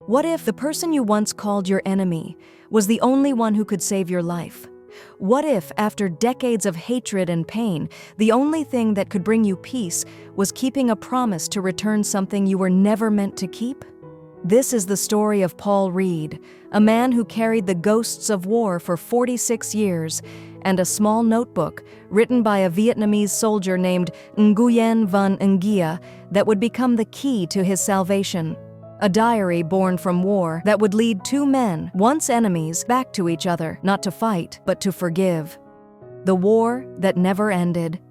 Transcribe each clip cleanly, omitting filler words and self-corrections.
What if the person you once called your enemy was the only one who could save your life? What if, after decades of hatred and pain, the only thing that could bring you peace was keeping a promise to return something you were never meant to keep? This is the story of Paul Reed, a man who carried the ghosts of war for 46 years, and a small notebook written by a Vietnamese soldier named Nguyen Van Nghĩa that would become the key to his salvation. A diary born from war that would lead two men, once enemies, back to each other, not to fight, but to forgive. The war that never ended.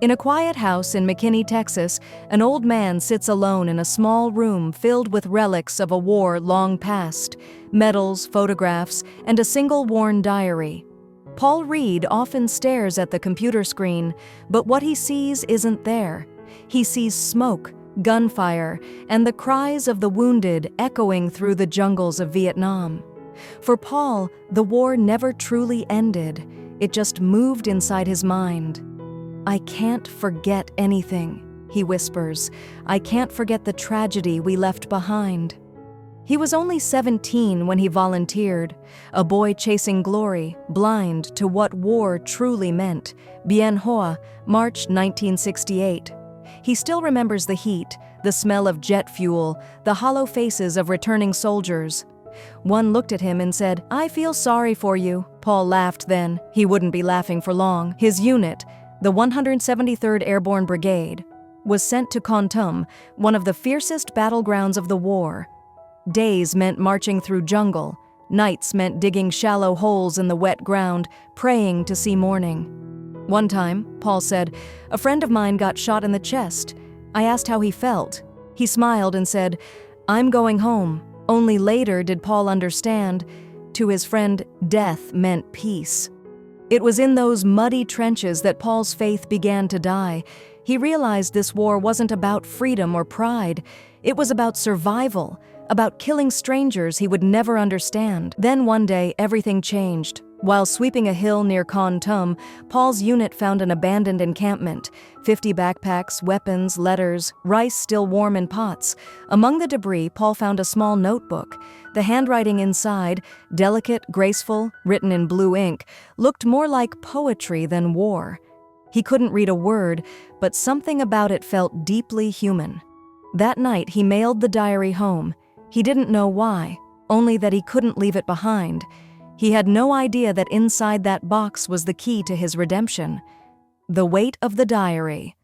In a quiet house in McKinney, Texas, an old man sits alone in a small room filled with relics of a war long past, medals, photographs, and a single worn diary. Paul Reed often stares at the computer screen, but what he sees isn't there. He sees smoke, gunfire, and the cries of the wounded echoing through the jungles of Vietnam. For Paul, the war never truly ended. It just moved inside his mind. "I can't forget anything," he whispers. "I can't forget the tragedy we left behind." He was only 17 when he volunteered, a boy chasing glory, blind to what war truly meant. Bien Hoa, March 1968. He still remembers the heat, the smell of jet fuel, the hollow faces of returning soldiers. One looked at him and said, "I feel sorry for you." Paul laughed then. He wouldn't be laughing for long. His unit, the 173rd Airborne Brigade, was sent to Kon Tum, one of the fiercest battlegrounds of the war. Days meant marching through jungle. Nights meant digging shallow holes in the wet ground, praying to see morning. One time, Paul said, "A friend of mine got shot in the chest. I asked how he felt. He smiled and said, 'I'm going home.' Only later did Paul understand, to his friend, death meant peace. It was in those muddy trenches that Paul's faith began to die. He realized this war wasn't about freedom or pride. It was about survival, about killing strangers he would never understand. Then one day, everything changed. While sweeping a hill near Kon Tum, Paul's unit found an abandoned encampment. 50 backpacks, weapons, letters, rice still warm in pots. Among the debris, Paul found a small notebook. The handwriting inside, delicate, graceful, written in blue ink, looked more like poetry than war. He couldn't read a word, but something about it felt deeply human. That night, he mailed the diary home. He didn't know why, only that he couldn't leave it behind. He had no idea that inside that box was the key to his redemption. The weight of the diary.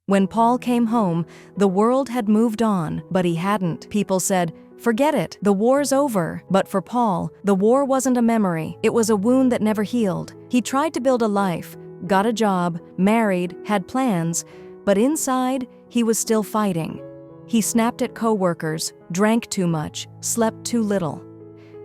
When Paul came home, the world had moved on, but he hadn't. People said, "Forget it, the war's over." But for Paul, the war wasn't a memory. It was a wound that never healed. He tried to build a life, got a job, married, had plans, but inside, he was still fighting. He snapped at coworkers, drank too much, slept too little.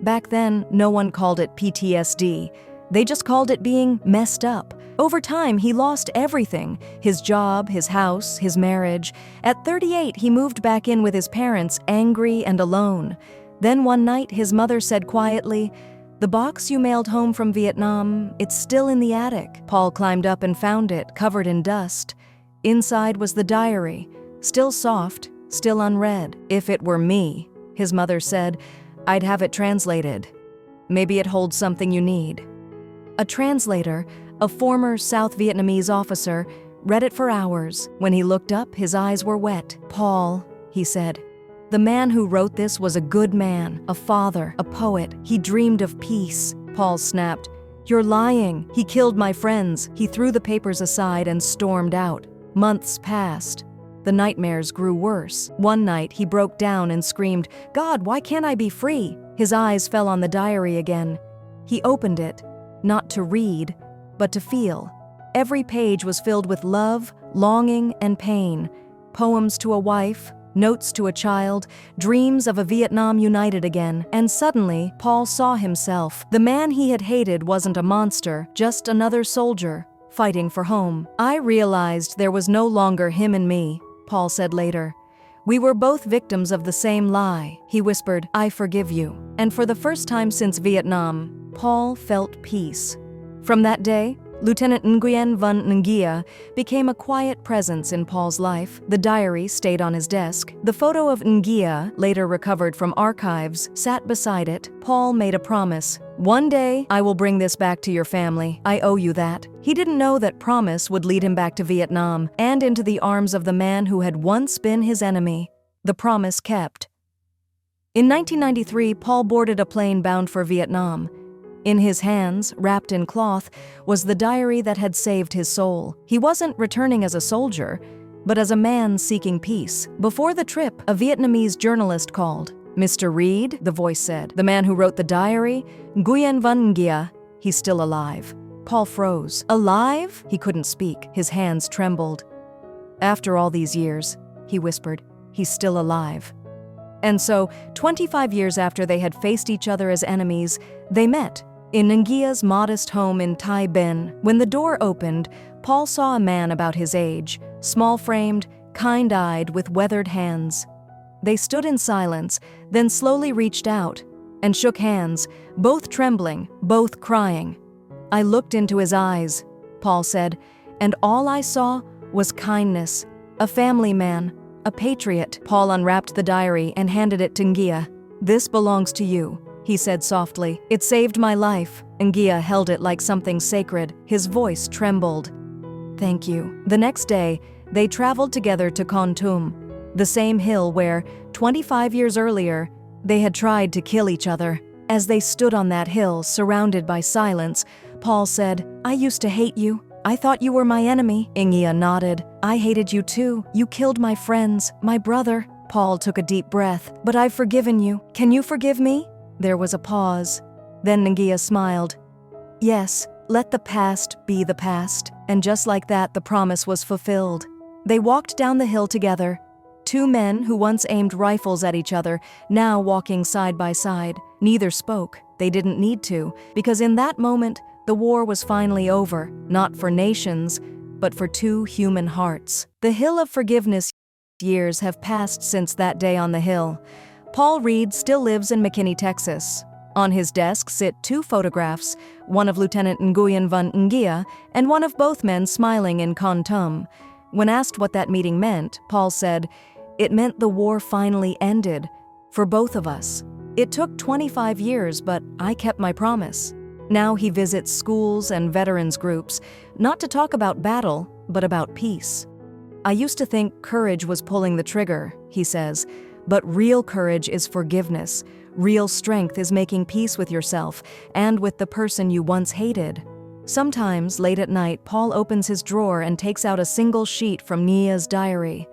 Back then, no one called it PTSD. They just called it being messed up. Over time, he lost everything: his job, his house, his marriage. At 38, he moved back in with his parents, angry and alone. Then one night, his mother said quietly, "The box you mailed home from Vietnam, it's still in the attic." Paul climbed up and found it, covered in dust. Inside was the diary, still soft, still unread. "If it were me," his mother said, "I'd have it translated. Maybe it holds something you need." A translator, a former South Vietnamese officer, read it for hours. When he looked up, his eyes were wet. "Paul," he said, "the man who wrote this was a good man, a father, a poet. He dreamed of peace." Paul snapped, "You're lying. He killed my friends." He threw the papers aside and stormed out. Months passed. The nightmares grew worse. One night, he broke down and screamed, "God, why can't I be free?" His eyes fell on the diary again. He opened it, not to read, but to feel. Every page was filled with love, longing, and pain. Poems to a wife, notes to a child, dreams of a Vietnam united again. And suddenly, Paul saw himself. The man he had hated wasn't a monster, just another soldier, fighting for home. "I realized there was no longer him and me," Paul said later. "We were both victims of the same lie." He whispered, "I forgive you." And for the first time since Vietnam, Paul felt peace. From that day, Lieutenant Nguyễn Văn Nghĩa became a quiet presence in Paul's life. The diary stayed on his desk. The photo of Nghĩa, later recovered from archives, sat beside it. Paul made a promise. "One day, I will bring this back to your family. I owe you that." He didn't know that promise would lead him back to Vietnam and into the arms of the man who had once been his enemy. The promise kept. In 1993, Paul boarded a plane bound for Vietnam. In his hands, wrapped in cloth, was the diary that had saved his soul. He wasn't returning as a soldier, but as a man seeking peace. Before the trip, a Vietnamese journalist called. "Mr. Reed," the voice said, "the man who wrote the diary, Nguyễn Văn Nghĩa, he's still alive." Paul froze. Alive? He couldn't speak. His hands trembled. "After all these years," he whispered, "he's still alive." And so, 25 years after they had faced each other as enemies, they met in Nghia's modest home in Thai Ben. When the door opened, Paul saw a man about his age, small-framed, kind-eyed, with weathered hands. They stood in silence, then slowly reached out and shook hands, both trembling, both crying. "I looked into his eyes," Paul said, "and all I saw was kindness, a family man, a patriot." Paul unwrapped the diary and handed it to Nghĩa. "This belongs to you," he said softly. "It saved my life." Nghĩa held it like something sacred. His voice trembled. "Thank you." The next day, they traveled together to Kon Tum, the same hill where, 25 years earlier, they had tried to kill each other. As they stood on that hill, surrounded by silence, Paul said, "I used to hate you. I thought you were my enemy." Nghĩa nodded. "I hated you too. You killed my friends, my brother." Paul took a deep breath. "But I've forgiven you. Can you forgive me?" There was a pause. Then Nghĩa smiled. "Yes, let the past be the past." And just like that, the promise was fulfilled. They walked down the hill together. Two men who once aimed rifles at each other, now walking side by side. Neither spoke. They didn't need to, because in that moment, the war was finally over, not for nations, but for two human hearts. The hill of forgiveness. Years have passed since that day on the hill. Paul Reed still lives in McKinney, Texas. On his desk sit two photographs, one of Lieutenant Nguyễn Văn Nghĩa and one of both men smiling in Kon Tum. When asked what that meeting meant, Paul said, "It meant the war finally ended, for both of us. It took 25 years, but I kept my promise." Now he visits schools and veterans groups, not to talk about battle, but about peace. "I used to think courage was pulling the trigger," he says, "but real courage is forgiveness. Real strength is making peace with yourself and with the person you once hated." Sometimes, late at night, Paul opens his drawer and takes out a single sheet from Nghia's diary.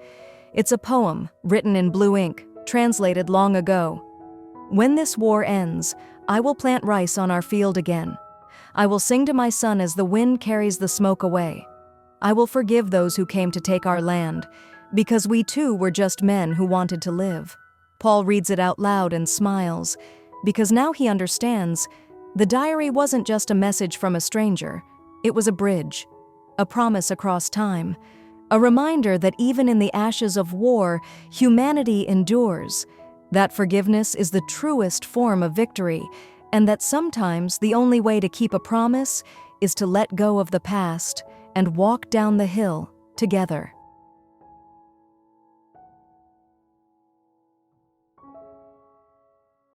It's a poem, written in blue ink, translated long ago. "When this war ends, I will plant rice on our field again. I will sing to my son as the wind carries the smoke away. I will forgive those who came to take our land, because we too were just men who wanted to live." Paul reads it out loud and smiles, because now he understands the diary wasn't just a message from a stranger. It was a bridge, a promise across time, a reminder that even in the ashes of war, humanity endures, that forgiveness is the truest form of victory, and that sometimes the only way to keep a promise is to let go of the past and walk down the hill together.